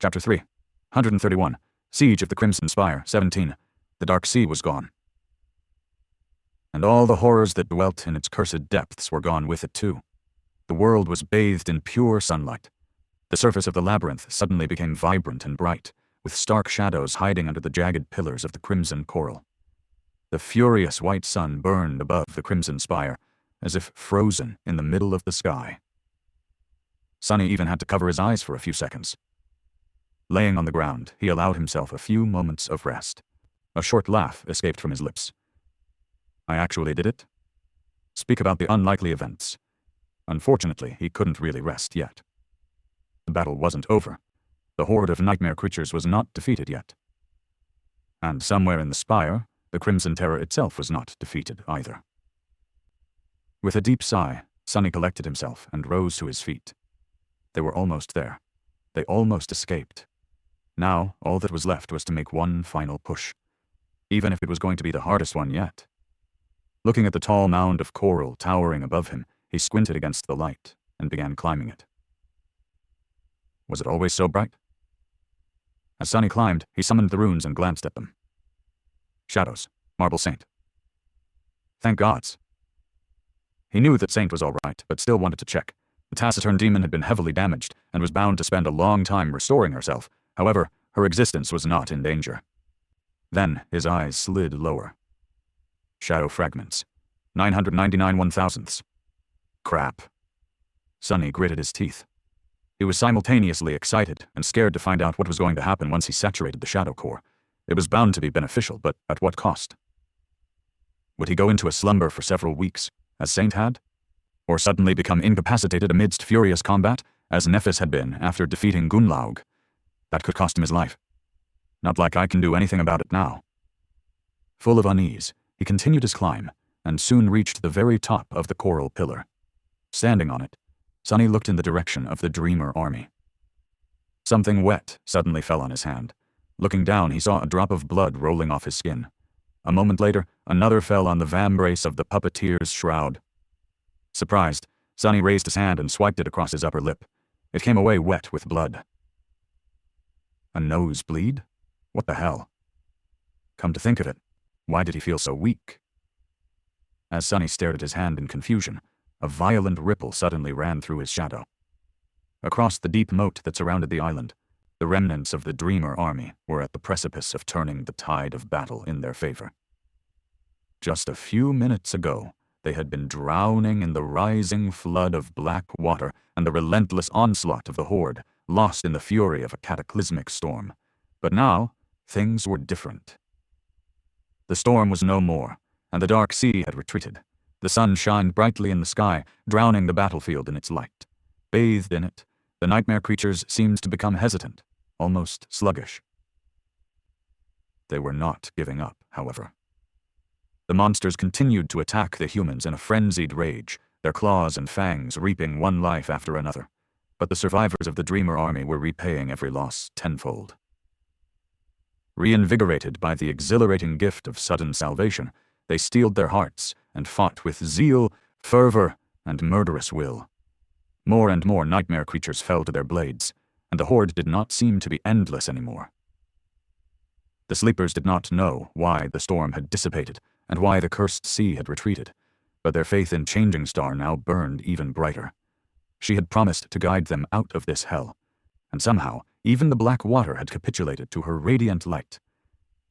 Chapter 3. 131. Siege of the Crimson Spire. 17. The Dark Sea was gone. And all the horrors that dwelt in its cursed depths were gone with it too. The world was bathed in pure sunlight. The surface of the labyrinth suddenly became vibrant and bright, with stark shadows hiding under the jagged pillars of the crimson coral. The furious white sun burned above the Crimson Spire, as if frozen in the middle of the sky. Sonny even had to cover his eyes for a few seconds. Laying on the ground, he allowed himself a few moments of rest. A short laugh escaped from his lips. I actually did it? Speak about the unlikely events. Unfortunately, he couldn't really rest yet. The battle wasn't over. The horde of nightmare creatures was not defeated yet. And somewhere in the spire, the Crimson Terror itself was not defeated either. With a deep sigh, Sonny collected himself and rose to his feet. They were almost there. They almost escaped. Now, all that was left was to make one final push, even if it was going to be the hardest one yet. Looking at the tall mound of coral towering above him, he squinted against the light and began climbing it. Was it always so bright? As Sonny climbed, he summoned the runes and glanced at them. Shadows. Marble Saint. Thank gods. He knew that Saint was all right, but still wanted to check. The taciturn demon had been heavily damaged and was bound to spend a long time restoring herself. However, her existence was not in danger. Then his eyes slid lower. Shadow fragments. 999 1,000ths. Crap. Sonny gritted his teeth. He was simultaneously excited and scared to find out what was going to happen once he saturated the shadow core. It was bound to be beneficial, but at what cost? Would he go into a slumber for several weeks, as Saint had? Or suddenly become incapacitated amidst furious combat, as Nephis had been after defeating Gunlaug? That could cost him his life. Not like I can do anything about it now. Full of unease, he continued his climb, and soon reached the very top of the coral pillar. Standing on it, Sonny looked in the direction of the Dreamer army. Something wet suddenly fell on his hand. Looking down, he saw a drop of blood rolling off his skin. A moment later, another fell on the vambrace of the puppeteer's shroud. Surprised, Sonny raised his hand and swiped it across his upper lip. It came away wet with blood. A nosebleed? What the hell? Come to think of it, why did he feel so weak? As Sonny stared at his hand in confusion, a violent ripple suddenly ran through his shadow. Across the deep moat that surrounded the island, the remnants of the Dreamer army were at the precipice of turning the tide of battle in their favor. Just a few minutes ago, they had been drowning in the rising flood of black water and the relentless onslaught of the horde, lost in the fury of a cataclysmic storm. But now, things were different. The storm was no more, and the dark sea had retreated. The sun shined brightly in the sky, drowning the battlefield in its light. Bathed in it, the nightmare creatures seemed to become hesitant, almost sluggish. They were not giving up, however. The monsters continued to attack the humans in a frenzied rage, their claws and fangs reaping one life after another. But the survivors of the Dreamer army were repaying every loss tenfold. Reinvigorated by the exhilarating gift of sudden salvation, they steeled their hearts and fought with zeal, fervor, and murderous will. More and more nightmare creatures fell to their blades, and the horde did not seem to be endless anymore. The sleepers did not know why the storm had dissipated and why the cursed sea had retreated, but their faith in Changing Star now burned even brighter. She had promised to guide them out of this hell, and somehow even the black water had capitulated to her radiant light.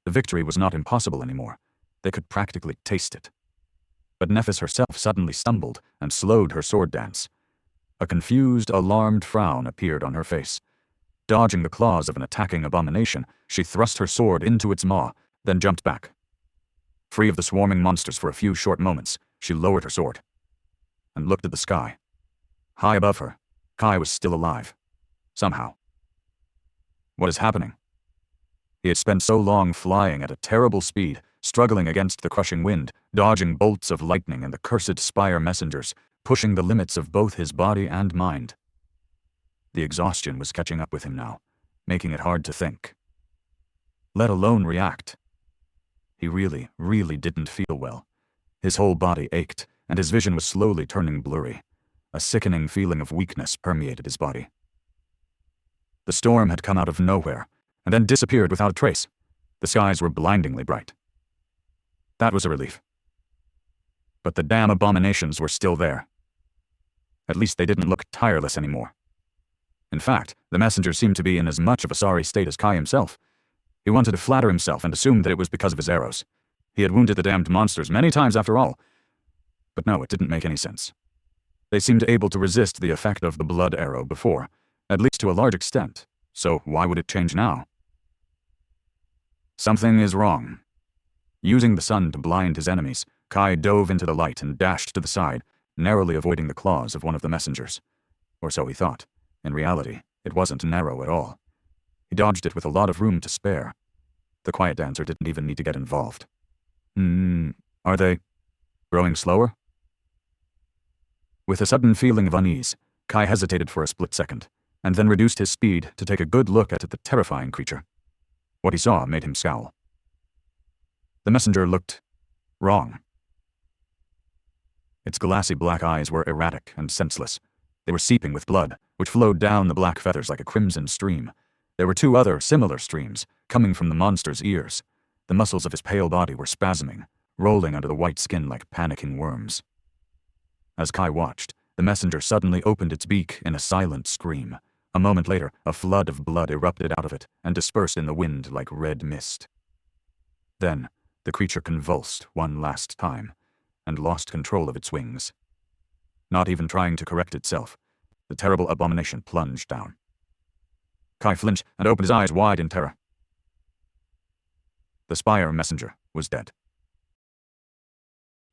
The victory was not impossible anymore. They could practically taste it. But Nephis herself suddenly stumbled and slowed her sword dance. A confused, alarmed frown appeared on her face. Dodging the claws of an attacking abomination, she thrust her sword into its maw, then jumped back. Free of the swarming monsters for a few short moments, she lowered her sword and looked at the sky. High above her, Kai was still alive. Somehow. What is happening? He had spent so long flying at a terrible speed, struggling against the crushing wind, dodging bolts of lightning and the cursed spire messengers, pushing the limits of both his body and mind. The exhaustion was catching up with him now, making it hard to think. Let alone react. He really, really didn't feel well. His whole body ached, and his vision was slowly turning blurry. A sickening feeling of weakness permeated his body. The storm had come out of nowhere, and then disappeared without a trace. The skies were blindingly bright. That was a relief. But the damn abominations were still there. At least they didn't look tireless anymore. In fact, the messenger seemed to be in as much of a sorry state as Kai himself. He wanted to flatter himself and assumed that it was because of his arrows. He had wounded the damned monsters many times after all. But no, it didn't make any sense. They seemed able to resist the effect of the blood arrow before, at least to a large extent, so why would it change now? Something is wrong. Using the sun to blind his enemies, Kai dove into the light and dashed to the side, narrowly avoiding the claws of one of the messengers. Or so he thought. In reality, it wasn't narrow at all. He dodged it with a lot of room to spare. The quiet dancer didn't even need to get involved. Are they growing slower? With a sudden feeling of unease, Kai hesitated for a split second, and then reduced his speed to take a good look at the terrifying creature. What he saw made him scowl. The messenger looked wrong. Its glassy black eyes were erratic and senseless. They were seeping with blood, which flowed down the black feathers like a crimson stream. There were two other similar streams, coming from the monster's ears. The muscles of his pale body were spasming, rolling under the white skin like panicking worms. As Kai watched, the messenger suddenly opened its beak in a silent scream. A moment later, a flood of blood erupted out of it and dispersed in the wind like red mist. Then, the creature convulsed one last time, and lost control of its wings. Not even trying to correct itself, the terrible abomination plunged down. Kai flinched and opened his eyes wide in terror. The spire messenger was dead.